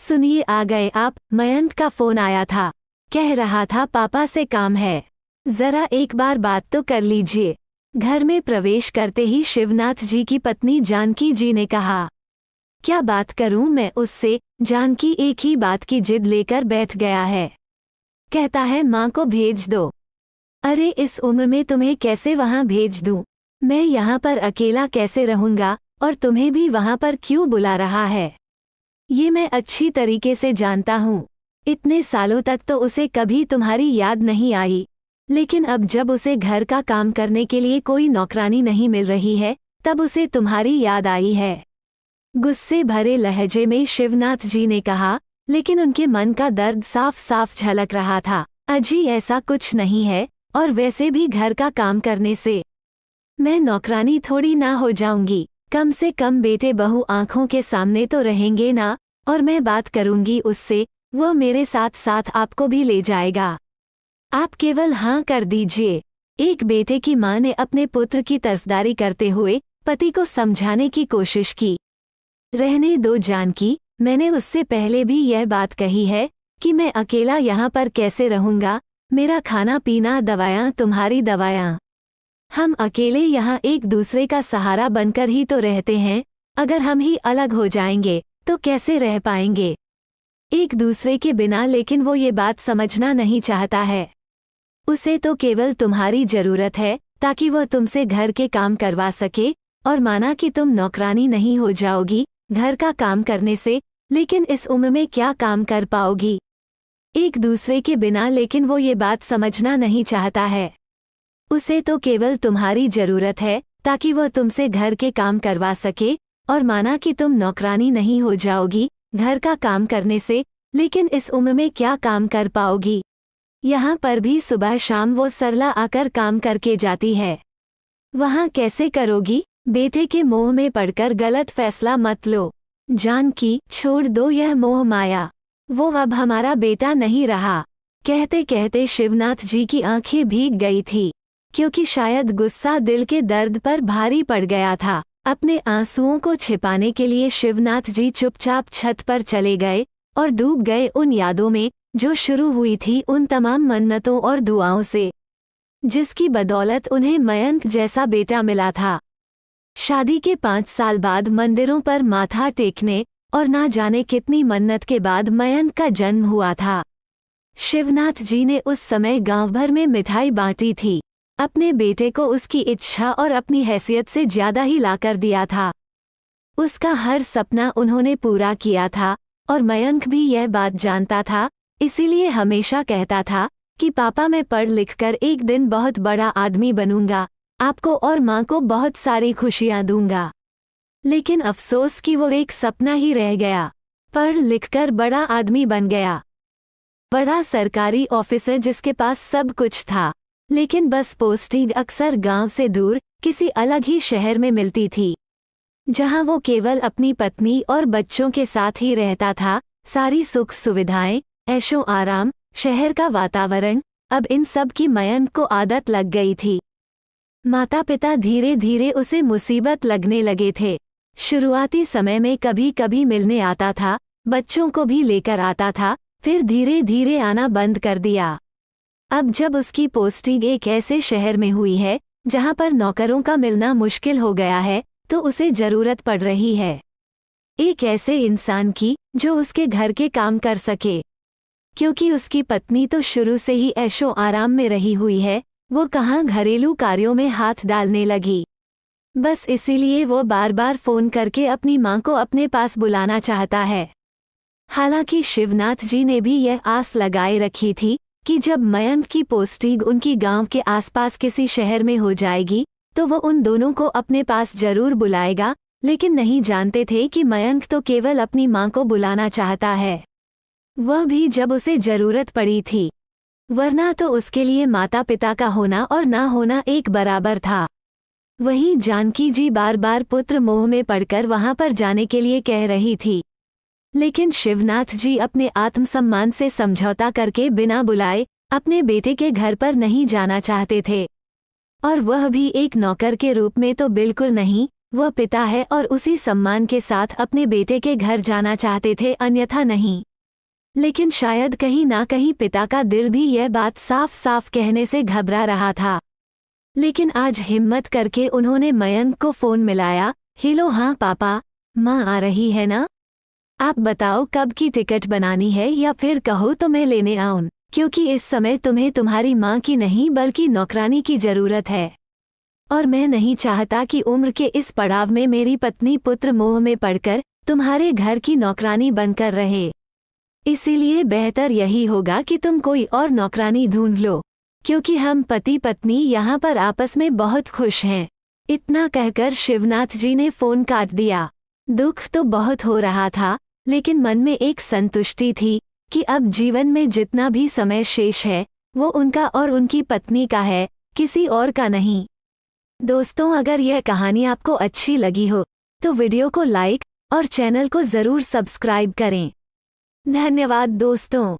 सुनिए, आ गए आप। मयंक का फोन आया था। कह रहा था पापा से काम है, जरा एक बार बात तो कर लीजिए। घर में प्रवेश करते ही शिवनाथ जी की पत्नी जानकी जी ने कहा, क्या बात करूं मैं उससे। जानकी एक ही बात की जिद लेकर बैठ गया है। कहता है माँ को भेज दो। अरे इस उम्र में तुम्हें कैसे वहाँ भेज दूं? मैं यहाँ पर अकेला कैसे रहूंगा, और तुम्हें भी वहाँ पर क्यों बुला रहा है? ये मैं अच्छी तरीके से जानता हूँ। इतने सालों तक तो उसे कभी तुम्हारी याद नहीं आई, लेकिन अब जब उसे घर का काम करने के लिए कोई नौकरानी नहीं मिल रही है, तब उसे तुम्हारी याद आई है। गुस्से भरे लहजे में शिवनाथ जी ने कहा, लेकिन उनके मन का दर्द साफ साफ झलक रहा था। अजी ऐसा कुछ नहीं है, और वैसे भी घर का काम करने से मैं नौकरानी थोड़ी ना हो जाऊंगी। कम से कम बेटे बहू आंखों के सामने तो रहेंगे ना, और मैं बात करूंगी उससे, वो मेरे साथ साथ आपको भी ले जाएगा। आप केवल हाँ कर दीजिए। एक बेटे की माँ ने अपने पुत्र की तरफदारी करते हुए पति को समझाने की कोशिश की। रहने दो जानकी, मैंने उससे पहले भी यह बात कही है कि मैं अकेला यहाँ पर कैसे रहूँगा। मेरा खाना पीना दवायाँ तुम्हारी दवायाँ, हम अकेले यहाँ एक दूसरे का सहारा बनकर ही तो रहते हैं। अगर हम ही अलग हो जाएंगे तो कैसे रह पाएंगे एक दूसरे के बिना। लेकिन वो ये बात समझना नहीं चाहता है। उसे तो केवल तुम्हारी जरूरत है ताकि वह तुमसे घर के काम करवा सके, और माना कि तुम नौकरानी नहीं हो जाओगी घर का काम करने से, लेकिन इस उम्र में क्या काम कर पाओगी एक दूसरे के बिना। लेकिन वो ये बात समझना नहीं चाहता है। उसे तो केवल तुम्हारी जरूरत है ताकि वह तुमसे घर के काम करवा सके, और माना कि तुम नौकरानी नहीं हो जाओगी घर का काम करने से, लेकिन इस उम्र में क्या काम कर पाओगी। यहाँ पर भी सुबह शाम वो सरला आकर काम करके जाती है, वहाँ कैसे करोगी। बेटे के मोह में पड़कर गलत फैसला मत लो जानकी, छोड़ दो यह मोह माया। वो अब हमारा बेटा नहीं रहा। कहते कहते शिवनाथ जी की आंखें भीग गई थी, क्योंकि शायद गुस्सा दिल के दर्द पर भारी पड़ गया था। अपने आंसुओं को छिपाने के लिए शिवनाथ जी चुपचाप छत पर चले गए और डूब गए उन यादों में जो शुरू हुई थी उन तमाम मन्नतों और दुआओं से, जिसकी बदौलत उन्हें मयंक जैसा बेटा मिला था। शादी के 5 साल बाद मंदिरों पर माथा टेकने और ना जाने कितनी मन्नत के बाद मयंक का जन्म हुआ था। शिवनाथ जी ने उस समय गांव भर में मिठाई बांटी थी। अपने बेटे को उसकी इच्छा और अपनी हैसियत से ज्यादा ही लाकर दिया था। उसका हर सपना उन्होंने पूरा किया था, और मयंक भी यह बात जानता था। इसीलिए हमेशा कहता था कि पापा मैं पढ़ लिख कर एक दिन बहुत बड़ा आदमी बनूंगा, आपको और माँ को बहुत सारी खुशियाँ दूंगा। लेकिन अफसोस कि वो एक सपना ही रह गया। पढ़ लिखकर बड़ा आदमी बन गया, बड़ा सरकारी ऑफिसर जिसके पास सब कुछ था, लेकिन बस पोस्टिंग अक्सर गांव से दूर किसी अलग ही शहर में मिलती थी, जहां वो केवल अपनी पत्नी और बच्चों के साथ ही रहता था। सारी सुख सुविधाएं, ऐशो आराम, शहर का वातावरण, अब इन सब की मयंक को आदत लग गई थी। माता पिता धीरे धीरे उसे मुसीबत लगने लगे थे। शुरुआती समय में कभी कभी मिलने आता था, बच्चों को भी लेकर आता था, फिर धीरे धीरे आना बंद कर दिया। अब जब उसकी पोस्टिंग एक ऐसे शहर में हुई है जहां पर नौकरों का मिलना मुश्किल हो गया है, तो उसे जरूरत पड़ रही है एक ऐसे इंसान की जो उसके घर के काम कर सके। क्योंकि उसकी पत्नी तो शुरू से ही ऐशो आराम में रही हुई है, वो कहाँ घरेलू कार्यों में हाथ डालने लगी। बस इसीलिए वो बार बार फोन करके अपनी माँ को अपने पास बुलाना चाहता है। हालांकि शिवनाथ जी ने भी यह आस लगाए रखी थी कि जब मयंक की पोस्टिंग उनकी गांव के आसपास किसी शहर में हो जाएगी तो वो उन दोनों को अपने पास जरूर बुलाएगा, लेकिन नहीं जानते थे कि मयंक तो केवल अपनी माँ को बुलाना चाहता है, वह भी जब उसे जरूरत पड़ी थी। वरना तो उसके लिए माता पिता का होना और ना होना एक बराबर था। वहीं जानकी जी बार बार पुत्र मोह में पड़कर वहां पर जाने के लिए कह रही थी, लेकिन शिवनाथ जी अपने आत्मसम्मान से समझौता करके बिना बुलाए अपने बेटे के घर पर नहीं जाना चाहते थे। और वह भी एक नौकर के रूप में तो बिल्कुल नहीं, वह पिता है और उसी सम्मान के साथ अपने बेटे के घर जाना चाहते थे, अन्यथा नहीं। लेकिन शायद कहीं ना कहीं पिता का दिल भी यह बात साफ साफ कहने से घबरा रहा था। लेकिन आज हिम्मत करके उन्होंने मयंक को फ़ोन मिलाया। हेलो, हाँ पापा, माँ आ रही है ना? आप बताओ कब की टिकट बनानी है, या फिर कहो तो मैं लेने आऊं, क्योंकि इस समय तुम्हें तुम्हारी माँ की नहीं बल्कि नौकरानी की ज़रूरत है। और मैं नहीं चाहता कि उम्र के इस पड़ाव में मेरी पत्नी पुत्र मोह में पड़कर तुम्हारे घर की नौकरानी बनकर रहे। इसीलिए बेहतर यही होगा कि तुम कोई और नौकरानी ढूंढ लो, क्योंकि हम पति पत्नी यहाँ पर आपस में बहुत खुश हैं। इतना कहकर शिवनाथ जी ने फ़ोन काट दिया। दुख तो बहुत हो रहा था, लेकिन मन में एक संतुष्टि थी कि अब जीवन में जितना भी समय शेष है वो उनका और उनकी पत्नी का है, किसी और का नहीं। दोस्तों, अगर यह कहानी आपको अच्छी लगी हो तो वीडियो को लाइक और चैनल को ज़रूर सब्सक्राइब करें। धन्यवाद दोस्तों।